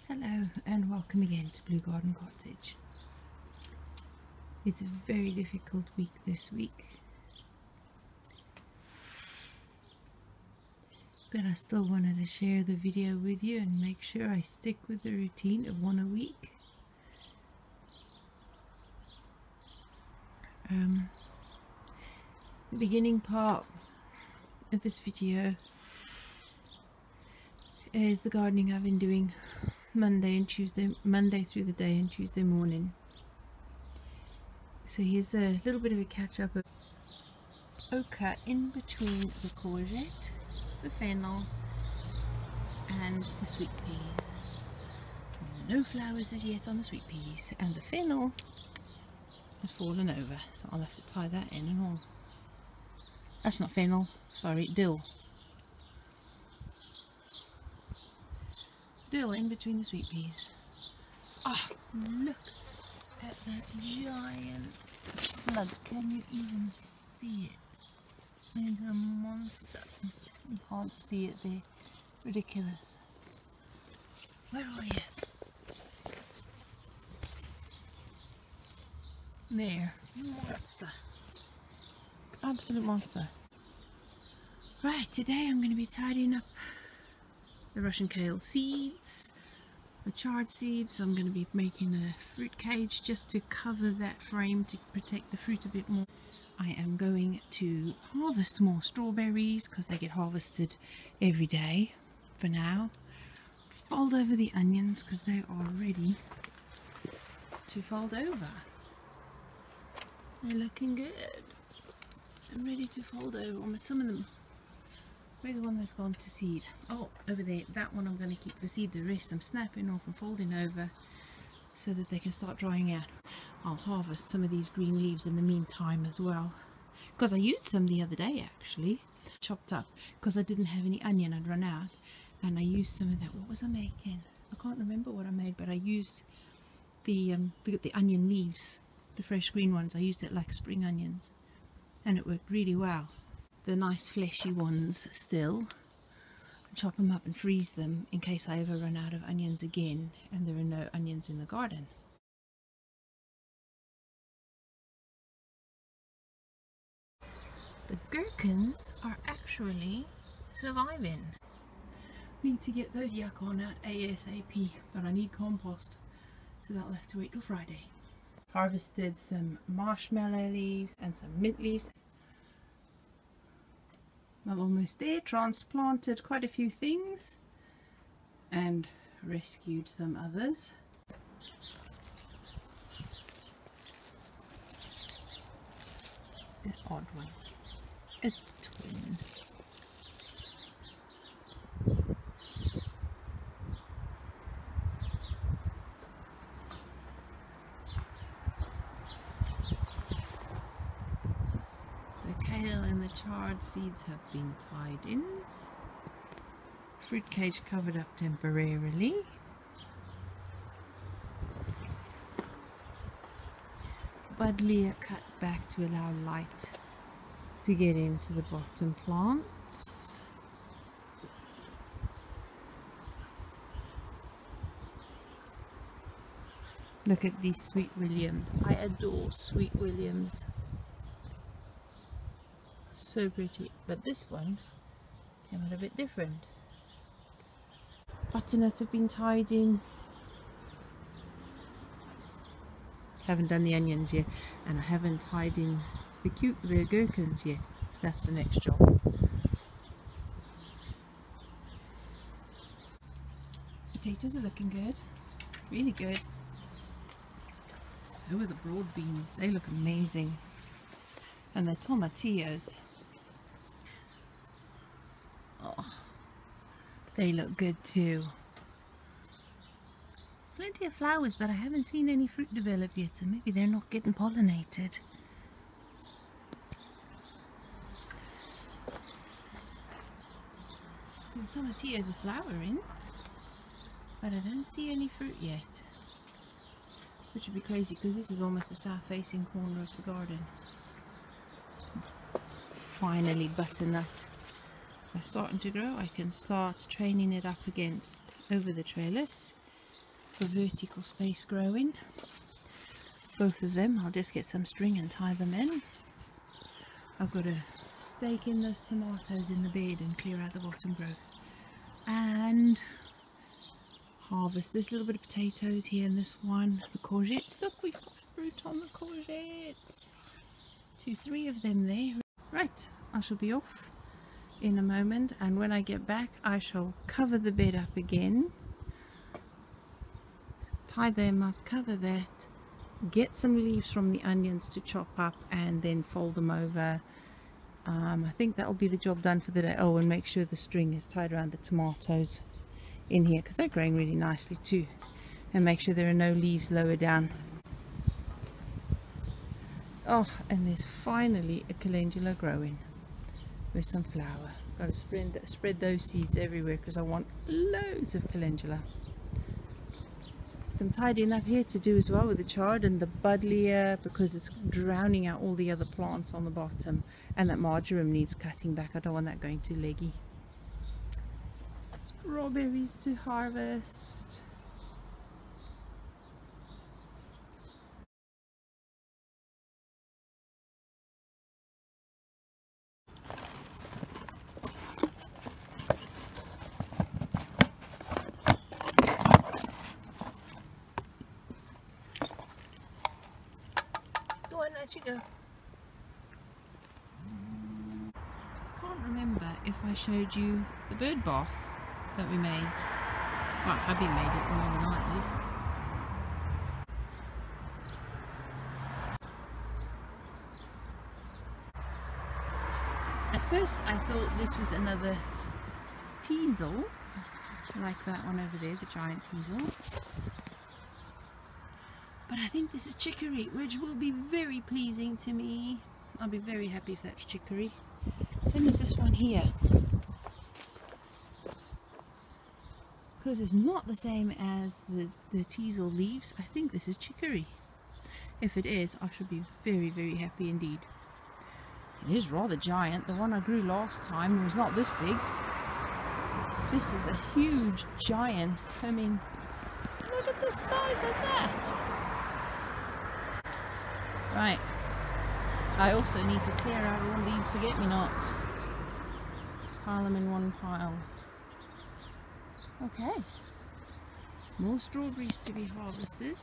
Hello and welcome again to Blue Garden Cottage. It's a very difficult week this week, but I still wanted to share the video with you and make sure I stick with the routine of one a week. The beginning part of this video is the gardening I've been doing Monday through the day and Tuesday morning. So here's a little bit of a catch up of ochre in between the courgette, the fennel and the sweet peas. No flowers as yet on the sweet peas, and the fennel has fallen over, so I'll have to tie that in and all. That's not fennel, sorry, dill. Dill in between the sweet peas. Oh, look at that giant slug. Can you even see it? It's a monster. You can't see it there. Ridiculous. Where are you? There. Monster. Absolute monster. Right, today I'm going to be tidying up the Russian kale seeds, the chard seeds. I'm going to be making a fruit cage just to cover that frame to protect the fruit a bit more. I am going to harvest more strawberries because they get harvested every day for now. Fold over the onions because they are ready to fold over. They're looking good. They're ready to fold over. Some of them. Where's the one that's gone to seed? Oh, over there. That one I'm going to keep for seed. The rest I'm snapping off and folding over so that they can start drying out. I'll harvest some of these green leaves in the meantime as well, because I used some the other day actually, chopped up because I didn't have any onion. I'd run out, and I used some of that. What was I making? I can't remember what I made, but I used the onion leaves, the fresh green ones. I used it like spring onions, and it worked really well. The nice fleshy ones still, chop them up and freeze them in case I ever run out of onions again and there are no onions in the garden. The gherkins are actually surviving. Need to get those yucca out ASAP, but I need compost, so that'll have to wait till Friday. Harvested some marshmallow leaves and some mint leaves. Well, almost there. Transplanted quite a few things and rescued some others. The odd one, a twin. And the chard seeds have been tied in. Fruit cage covered up temporarily. Buddleia cut back to allow light to get into the bottom plants. Look at these sweet williams. I adore sweet williams. So pretty, but this one came out a bit different. Butternuts have been tied in. Haven't done the onions yet, and I haven't tied in the gherkins yet. That's the next job. Potatoes are looking good, really good. So are the broad beans. They look amazing, and the tomatillos. Oh, they look good too. Plenty of flowers, but I haven't seen any fruit develop yet, so maybe they're not getting pollinated. The tomatillos are flowering, but I don't see any fruit yet, which would be crazy because this is almost the south-facing corner of the garden. Finally, butternut. They're starting to grow. I can start training it up against over the trellis for vertical space growing. Both of them, I'll just get some string and tie them in. I've got to stake in those tomatoes in the bed and clear out the bottom growth. And harvest this little bit of potatoes here and this one. The courgettes, look, we've got fruit on the courgettes. 3 of them there. Right, I shall be off in a moment, and when I get back I shall cover the bed up again, tie them up, cover that, get some leaves from the onions to chop up and then fold them over. I think that will be the job done for the day. Oh, and make sure the string is tied around the tomatoes in here because they're growing really nicely too, and make sure there are no leaves lower down. Oh, and there's finally a calendula growing with some flower. Got to spread those seeds everywhere because I want loads of calendula. Some tidying up here to do as well with the chard and the buddleia because it's drowning out all the other plants on the bottom, and that marjoram needs cutting back. I don't want that going too leggy. Strawberries to harvest. Let you go. I can't remember if I showed you the bird bath that we made. Well, hubby made it more than I did. At first I thought this was another teasel, like that one over there, the giant teasel. But I think this is chicory, which will be very pleasing to me. I'll be very happy if that's chicory. Same as this one here. Because it's not the same as the teasel leaves, I think this is chicory. If it is, I should be very, very happy indeed. It is rather giant. The one I grew last time was not this big. This is a huge giant. I mean, look at the size of that. Right, I also need to clear out all these forget-me-nots. Pile them in one pile. Okay, more strawberries to be harvested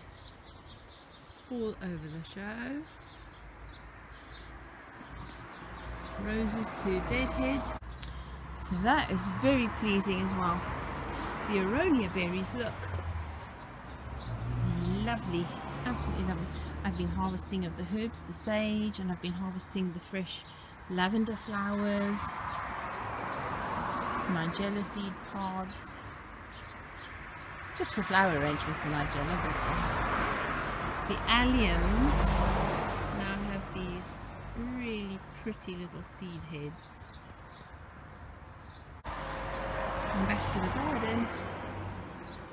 all over the show. Roses to deadhead. So that is very pleasing as well. The aronia berries, look. Lovely, absolutely lovely. I've been harvesting of the herbs, the sage, and I've been harvesting the fresh lavender flowers, nigella seed pods, just for flower arrangements, the nigella. But the alliums now have these really pretty little seed heads. And back to the garden.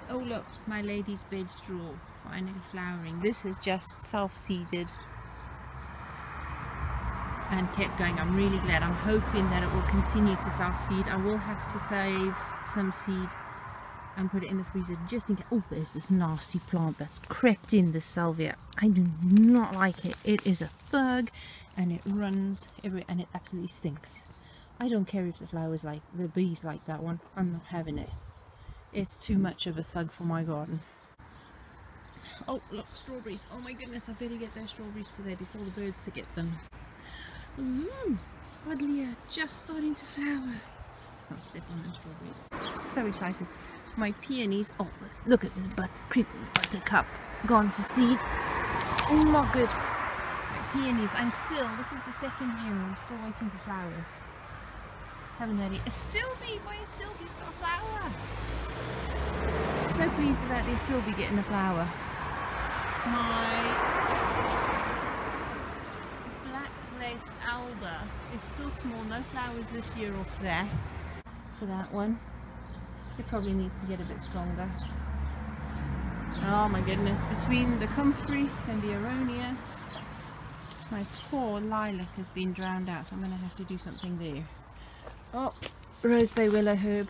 Oh look, my lady's bed straw finally flowering. This is just self-seeded and kept going. I'm really glad. I'm hoping that it will continue to self-seed. I will have to save some seed and put it in the freezer just in case. Oh, there's this nasty plant that's crept in, the salvia. I do not like it. It is a thug and it runs everywhere and it absolutely stinks. I don't care if the flowers like, the bees like that one. I'm not having it. It's too much of a thug for my garden. Oh, look, strawberries. Oh my goodness, I better get those strawberries today before the birds to get them. Buddleia just starting to flower. Let's not step on those strawberries. So excited. My peonies. Oh, let's look at this buttercup gone to seed. Oh, not good. My peonies. This is the second year and I'm still waiting for flowers. Haven't had it. A stilby. My stilby's got a flower. So pleased about the stilby getting a flower. My black lace alba is still small. No flowers this year off that. For that one. It probably needs to get a bit stronger. Oh my goodness. Between the comfrey and the aronia, my poor lilac has been drowned out. So I'm going to have to do something there. Oh, rose bay willow herb.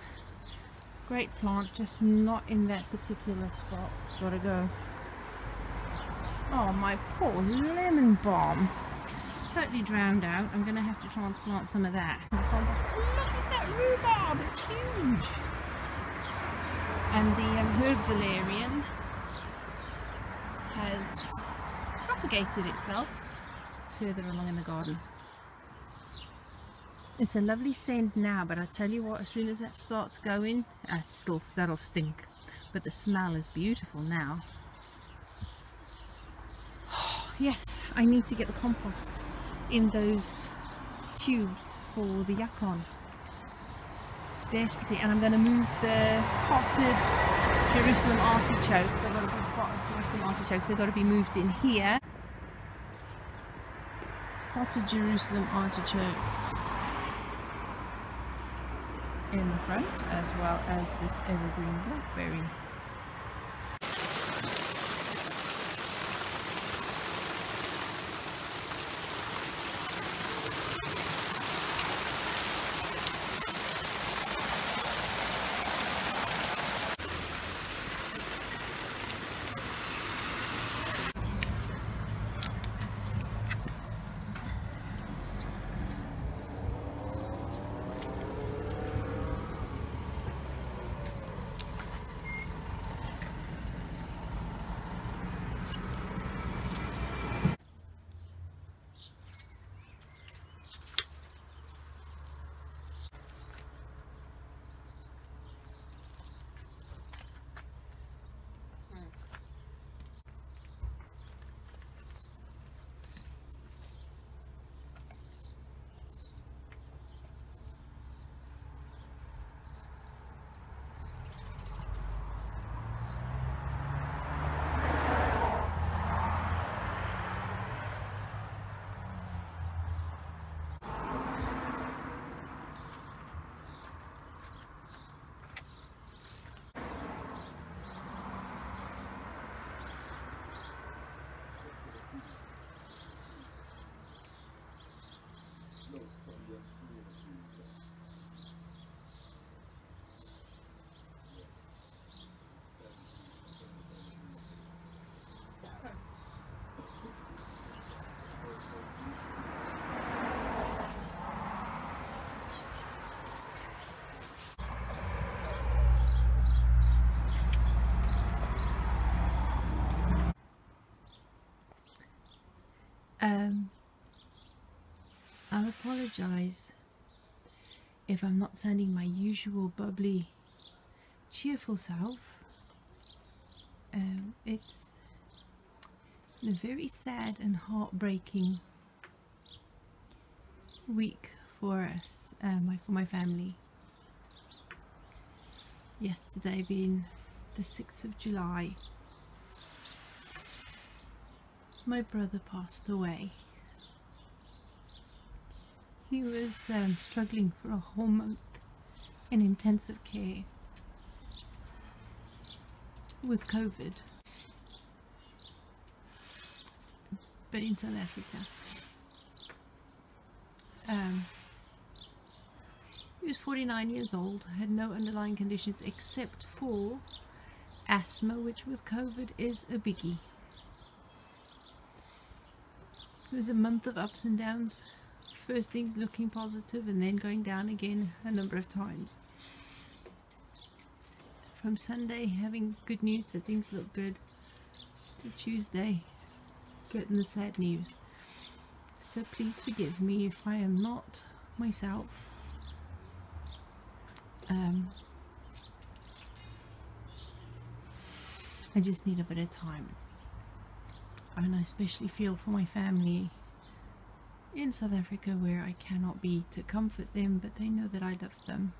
great plant, just not in that particular spot. It's gotta go. Oh, my poor lemon balm. Totally drowned out. I'm gonna have to transplant some of that. Look at that rhubarb, it's huge. And the herb valerian has propagated itself further along in the garden. It's a lovely scent now, but I tell you what, as soon as that starts going, that'll stink. But the smell is beautiful now. Yes, I need to get the compost in those tubes for the yacon. Desperately. And I'm going to move the potted Jerusalem artichokes. I've got a big pot of Jerusalem artichokes. They've got to be moved in here. Potted Jerusalem artichokes in the front, as well as this evergreen blackberry. I'll apologize if I'm not sounding my usual bubbly, cheerful self. It's a very sad and heartbreaking week for us, for my family. Yesterday being the 6th of July, my brother passed away. He was struggling for a whole month in intensive care with COVID, but in South Africa. He was 49 years old, had no underlying conditions except for asthma, which with COVID is a biggie. It was a month of ups and downs. First things looking positive and then going down again a number of times. From Sunday having good news that things look good, to Tuesday getting the sad news. So please forgive me if I am not myself. I just need a bit of time, and I especially feel for my family in South Africa, where I cannot be to comfort them, but they know that I love them.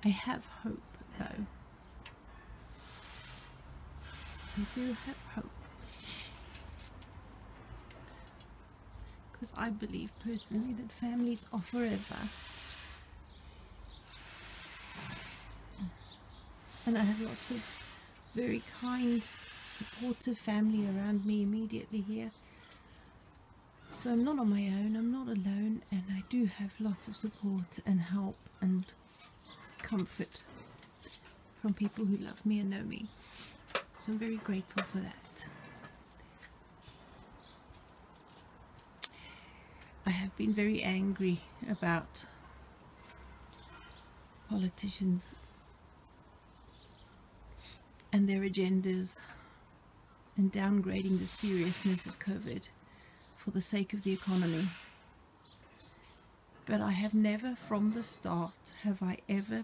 I have hope, though. I do have hope, because I believe personally that families are forever, and I have lots of very kind, supportive family around me immediately here. So I'm not on my own, I'm not alone, and I do have lots of support and help and comfort from people who love me and know me. So I'm very grateful for that. I have been very angry about politicians and their agendas and downgrading the seriousness of COVID for the sake of the economy. But I have never, from the start, have I ever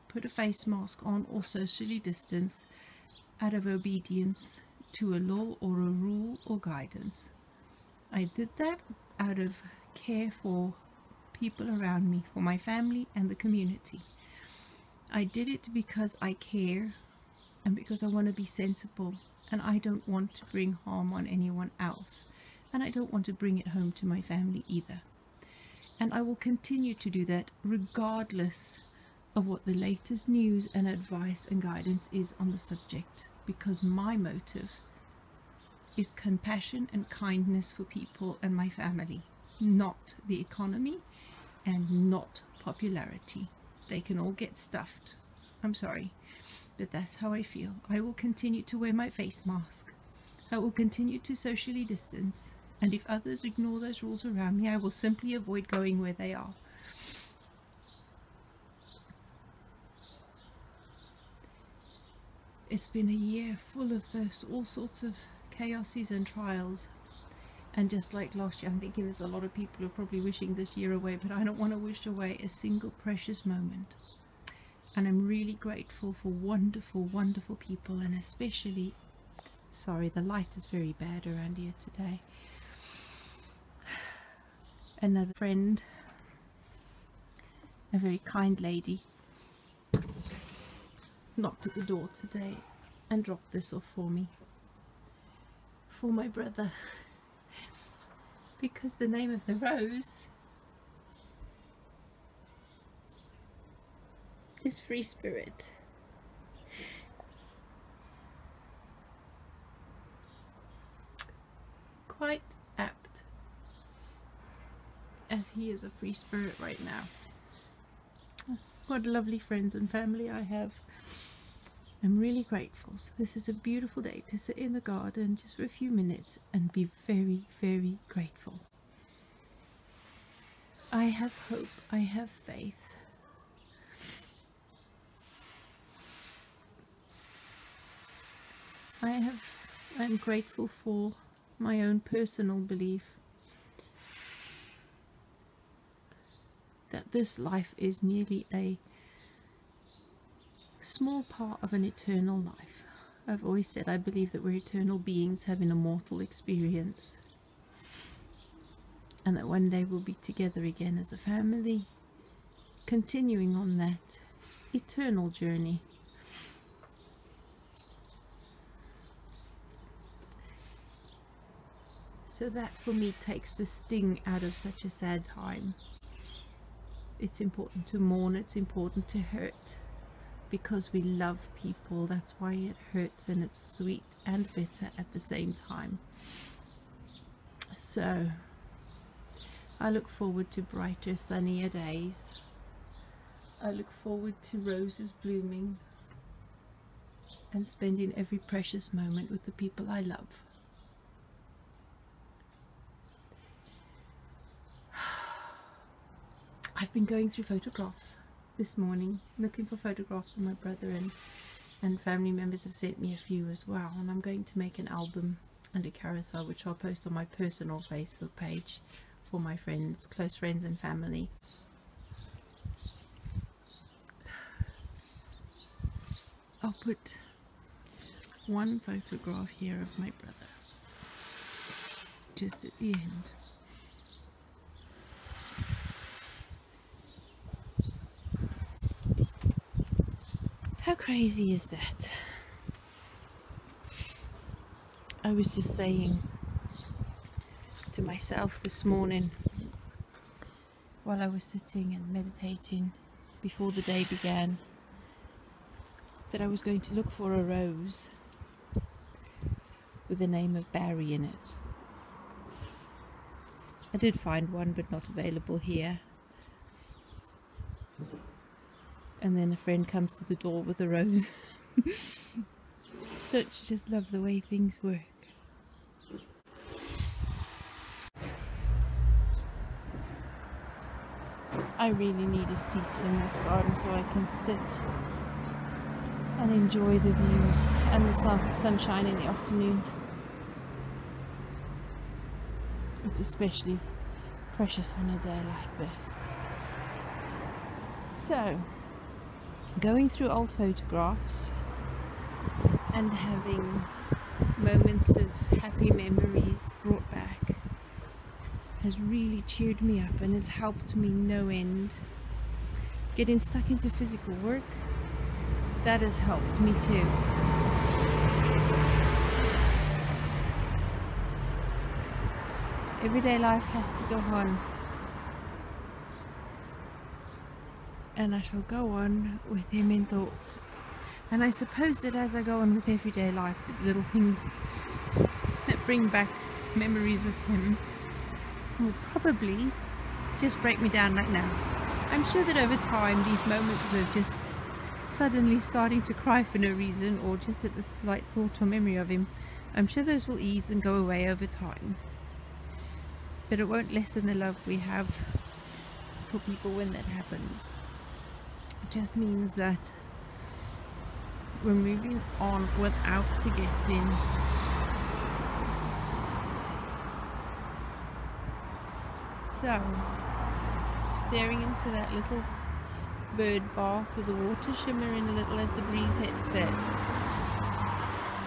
put a face mask on or socially distanced out of obedience to a law or a rule or guidance. I did that out of care for people around me, for my family and the community. I did it because I care and because I want to be sensible, and I don't want to bring harm on anyone else, and I don't want to bring it home to my family either. And I will continue to do that regardless of what the latest news and advice and guidance is on the subject, because my motive is compassion and kindness for people and my family, not the economy and not popularity. They can all get stuffed. I'm sorry, but that's how I feel. I will continue to wear my face mask. I will continue to socially distance, and if others ignore those rules around me, I will simply avoid going where they are. It's been a year full of those all sorts of chaoses and trials, and just like last year, I'm thinking there's a lot of people who are probably wishing this year away, but I don't want to wish away a single precious moment. And I'm really grateful for wonderful, wonderful people, and especially, sorry, the light is very bad around here today. Another friend, a very kind lady, knocked at the door today and dropped this off for me, for my brother, because the name of the rose is Free Spirit. Quite apt, as he is a free spirit right now. What lovely friends and family I have. I'm really grateful. So this is a beautiful day to sit in the garden just for a few minutes and be very, very grateful. I have hope, I have faith. I'm grateful for my own personal belief that this life is merely a small part of an eternal life. I've always said I believe that we're eternal beings having a mortal experience, and that one day we'll be together again as a family, continuing on that eternal journey. So that for me takes the sting out of such a sad time. It's important to mourn, it's important to hurt, because we love people. That's why it hurts, and it's sweet and bitter at the same time. So I look forward to brighter, sunnier days. I look forward to roses blooming and spending every precious moment with the people I love. I've been going through photographs this morning, looking for photographs of my brother, and family members have sent me a few as well, and I'm going to make an album and a carousel which I'll post on my personal Facebook page for my friends, close friends and family. I'll put one photograph here of my brother just at the end. How crazy is that? I was just saying to myself this morning while I was sitting and meditating before the day began that I was going to look for a rose with the name of Barry in it. I did find one, but not available here. And then a friend comes to the door with a rose. Don't you just love the way things work? I really need a seat in this garden so I can sit and enjoy the views and the sunshine in the afternoon. It's especially precious on a day like this. So, going through old photographs and having moments of happy memories brought back has really cheered me up and has helped me no end. Getting stuck into physical work, that has helped me too. Everyday life has to go on, and I shall go on with him in thought. And I suppose that as I go on with everyday life, little things that bring back memories of him will probably just break me down like now. I'm sure that over time these moments of just suddenly starting to cry for no reason, or just at the slight thought or memory of him, I'm sure those will ease and go away over time. But it won't lessen the love we have for people when that happens. It just means that we're moving on without forgetting So, staring into that little bird bath with the water shimmering a little as the breeze hits it.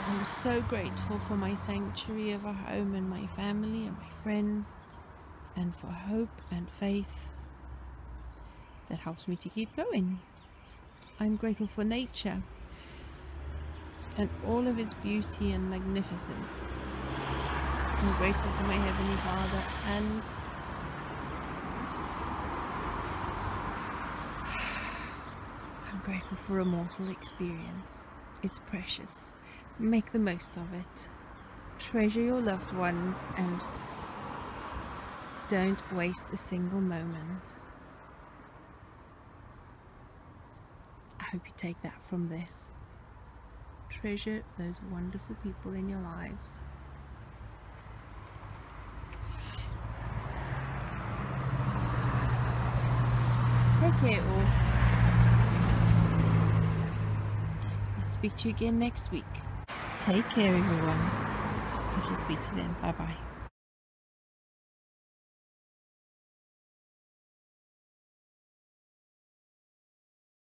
I'm so grateful for my sanctuary of a home and my family and my friends, and for hope and faith that helps me to keep going. I'm grateful for nature and all of its beauty and magnificence. I'm grateful for my Heavenly Father, and I'm grateful for a mortal experience. It's precious. Make the most of it. Treasure your loved ones and don't waste a single moment. I hope you take that from this. Treasure those wonderful people in your lives. Take care all. I'll speak to you again next week. Take care everyone. I shall speak to them. Bye bye.